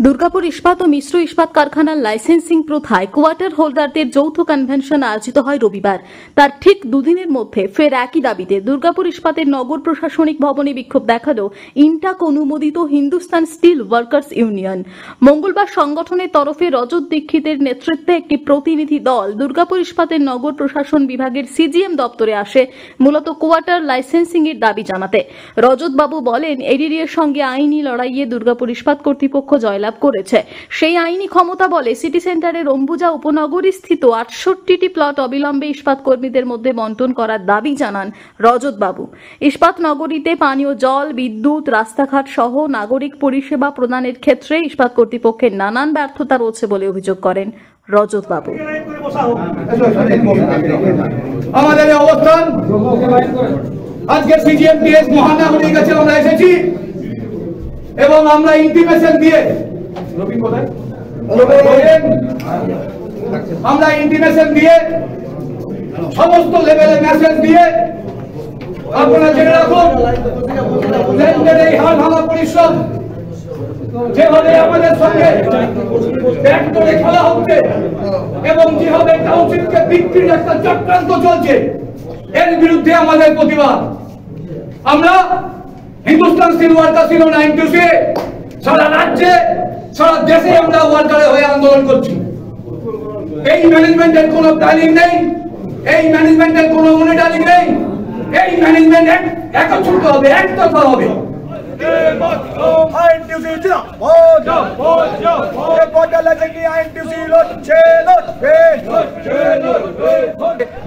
দুর্গাপুর ইস্পাত ও মিশ্র ইস্পাত কারখানার লাইসেন্সিং প্রথায় কোয়ার্টার হোল্ডারদের যৌথ কনভেনশন আয়োজিত হয় রবিবার। তার ঠিক দুদিনের মধ্যে ফের একই দাবিতে দুর্গাপুর ইস্পাতের নগর প্রশাসনিক ভবনে বিক্ষোভ দেখালো ইন্টাক অনুমোদিত হিন্দুস্তান স্টিল ওয়ার্কার্স ইউনিয়ন। মঙ্গলবার সংগঠনের তরফে রজত দীক্ষিতের নেতৃত্বে একটি প্রতিনিধি দল দুর্গাপুর ইস্পাতের নগর প্রশাসন বিভাগের সিজিএম দপ্তরে আসে মূলত কোয়ার্টার লাইসেন্সিং এর দাবি জানাতে। রজত বাবু বলেন, এডিডিএর সঙ্গে আইনি লড়াইয়ে দুর্গাপুর ইস্পাত কর্তৃপক্ষ জয়লাভ করেছে। সেই আইনি ক্ষমতা বলে সিটি সেন্টারের অম্বুজা উপনগরী স্থিত 68টি প্লট অবিলম্বে ইস্পাত কর্মীদের মধ্যে বন্টন করার দাবি জানান রজত বাবু। ইস্পাত নগরীতে পানীয় জল, বিদ্যুৎ, রাস্তাঘাট সহ নাগরিক পরিষেবা প্রদানের ক্ষেত্রে ইস্পাত কর্তৃপক্ষের নানান ব্যর্থতা রয়েছে বলে অভিযোগ করেন রজত বাবু। আমাদের অবস্থান আজকে সিজিএমটিএস মহানগরীর কাছে আমরা এসেছি এবং আমরা ইন্টিমেশন দিয়ে সমস্ত লেভেলে মেসেজ দিয়ে আপনারা জেনে রাখুন, এই হাল ভাঙা পরিশ্রম যেভাবে আমাদের সঙ্গে ব্যাট করে খেলা হচ্ছে এবং যেভাবে টাউনশিপকে বিক্রির একটা চক্রান্ত চলছে, এর বিরুদ্ধে আমাদের প্রতিবাদ। আমরা হিন্দুস্তান স্টিল ওয়ার্কার্স ইউনিয়ন সারা রাজ্যে সারা দেশে আমরা ওয়ার্কারের হয়ে আন্দোলন করছি। এই ম্যানেজমেন্টের কোনো প্ল্যানিং নেই, এই ম্যানেজমেন্টের কোনো মনিটরিং নেই। এই ম্যানেজমেন্ট একত্রিত হবে, একতরফা হবে।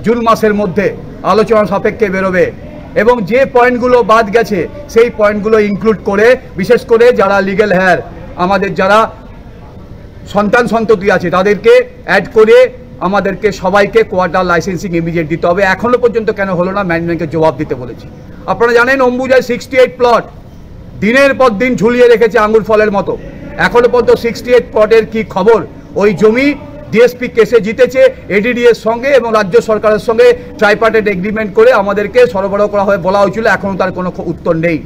জুন মাসের মধ্যে আলোচনা সাপেক্ষে বেরোবে এবং যে পয়েন্টগুলো বাদ গেছে সেই পয়েন্টগুলো ইনক্লুড করে, বিশেষ করে যারা লিগ্যাল হেয়ার, আমাদের যারা সন্তান সন্ততি আছে তাদেরকে অ্যাড করে আমাদেরকে সবাইকে কোয়ার্টার লাইসেন্সিং ইমিডিয়েট দিতে হবে। এখনো পর্যন্ত কেন হলো না, ম্যানেজমেন্টকে জবাব দিতে বলেছি। আপনারা জানেন অম্বুজায় 68 প্লট দিনের পর দিন ঝুলিয়ে রেখেছে আঙ্গুর ফলের মতো। এখনো পর্যন্ত 68 প্লটের কি খবর? ওই জমি ডিএসপি কেসে জিতেছে এডিডিএর সঙ্গে এবং রাজ্য সরকারের সঙ্গে ট্রাইপার্টেড এগ্রিমেন্ট করে আমাদেরকে সরবরাহ করা হয়ে বলা হয়েছিল, এখনও তার কোনো উত্তর নেই।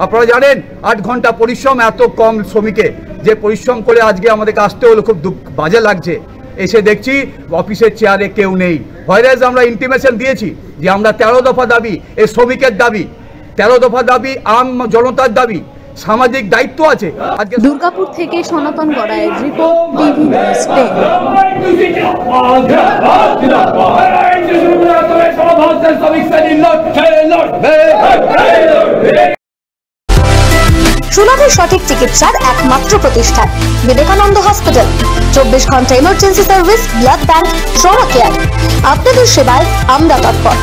আপনারা জানেন 8 ঘন্টা পরিশ্রম, এত কম শ্রমিকে যে পরিশ্রম করে আজকে আমাদেরকে আসতে হলো, খুব বাজে লাগছে। এসে দেখছি অফিসের চেয়ারে কেউ নেই। হয়রাজ আমরা ইন্টিমেশন দিয়েছি যে আমরা 13 দফা দাবি, এই শ্রমিকের দাবি, 13 দফা দাবি আম জনতার দাবি, সামাজিক দায়িত্ব আছে। দুর্গাপুর থেকে সনাতন গড়াইয়ের রিপোর্ট, টিভি নিউজ 10। সুলভের সঠিক চিকিৎসার একমাত্র প্রতিষ্ঠান বিবেকানন্দ হসপিটাল। 24 ঘন্টা emergency service, blood bank, trauma care. আপনাদের সেবায় আমরা তৎপর।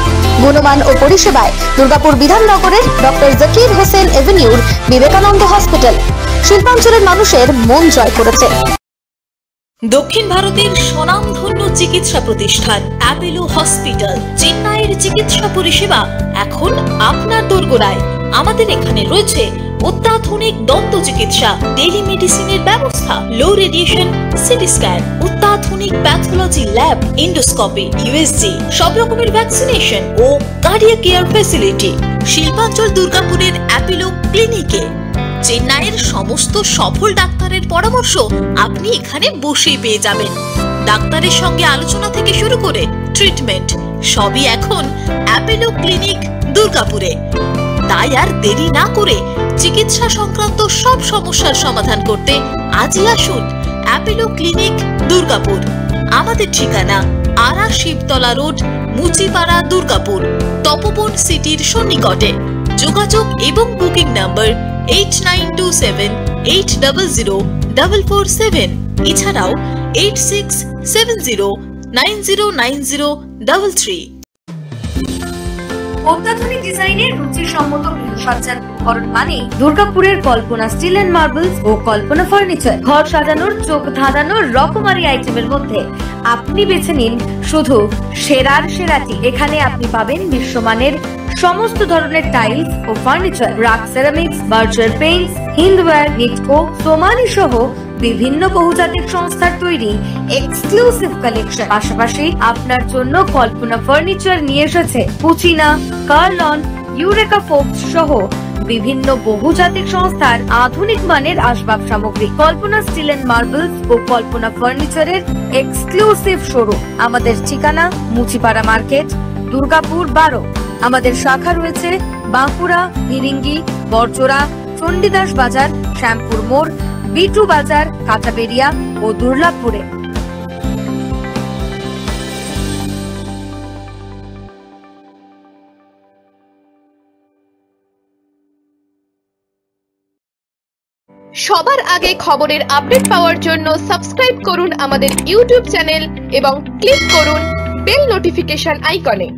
গুণমান ও পরিষেবায় দুর্গাপুর বিধাননগরের ডক্টর জাকির হোসেন এভিনিউর বিবেকানন্দ হসপিটাল শিল্পাঞ্চলের মানুষের মন জয় করেছে। দক্ষিণ ভারতের স্বনামধন্য চিকিৎসা প্রতিষ্ঠান অ্যাপেলো হসপিটাল, চেন্নাইয়ের চিকিৎসা পরিষেবা এখন আপনার দোরগোড়ায়। আমাদের এখানে রয়েছে অত্যাধুনিক দন্ত চিকিৎসা, টেলিমেডিসিনের ব্যবস্থা, লো রেডিয়েশন সিটি স্ক্যান, অত্যাধুনিক প্যাথোলজি ল্যাব, ইন্ডোস্কোপি, ইউএসজি, সব রকমের ভ্যাকসিনেশন ও কার্ডিয়াক কেয়ার ফ্যাসিলিটি। শিল্পাঞ্চল দুর্গাপুরের অ্যাপেলো ক্লিনিকে চেন্নাইয়ের সমস্ত সফল ডাক্তারের পরামর্শ আপনি এখানে বসেই পেয়ে যাবেন। ডাক্তারের সঙ্গে আলোচনা থেকে শুরু করে ট্রিটমেন্ট সবই এখন অ্যাপেলো ক্লিনিক দুর্গাপুরে। তাই আর দেরি না করে চিকিৎসা সংক্রান্ত সব সমস্যার সমাধান করতে আজই আসুন অ্যাপেলো ক্লিনিক দুর্গাপুর। আমাদের ঠিকানা আরা শিবতলা রোড, মুচিপাড়া, দুর্গাপুর, তপবন সিটির সন্নিকটে। যোগাযোগ এবং বুকিং নাম্বার 8927800447, এছাড়াও 8670909033। অত্যাধুনিক ডিজাইনের রুচিসম্মত গৃহসজ্জার উপকরণ মানে দুর্গাপুরের কল্পনা স্টিল এন্ড মার্বেলস ও কল্পনা ফার্নিচার। ঘর সাজানোর, চোখ ধাঁধানোর রকমারি আইটেমের মধ্যে আপনি বেছে নিন শুধু সেরার সেরাটি। এখানে আপনি পাবেন বিশ্বমানের সমস্ত ধরনের টাইলস ও furniture, RAK ceramics, Berger paints, Hindware, Nitco, Somany সহ বিভিন্ন বহুজাতিক সংস্থার তৈরি এক্সক্লুসিভ কালেকশন। পাশাপাশি আপনার জন্য কল্পনা ফার্নিচার নিয়ে এসেছে পুচিনা, কার্লন, ইউরেকা ফোর্বস সহ বিভিন্ন বহুজাতিক সংস্থার আধুনিক মানের আসবাব সামগ্রী, কল্পনা স্টিল এন্ড মার্বেলস ও কল্পনা ফার্নিচারের এক্সক্লুসিভ শোরুম। আমাদের ঠিকানা মুচিপাড়া মার্কেট, দুর্গাপুর 12। আমাদের শাখা রয়েছে বাঁকুড়া, ভিরিঙ্গি, বরজোড়া, চণ্ডীদাস বাজার, শ্যামপুর মোড়, বিটু বাজার, কাঁটাবেড়িয়া ও দুর্লাভপুরে। সবার আগে খবরের আপডেট পাওয়ার জন্য সাবস্ক্রাইব করুন আমাদের ইউটিউব চ্যানেল এবং ক্লিক করুন বেল নোটিফিকেশন আইকনে।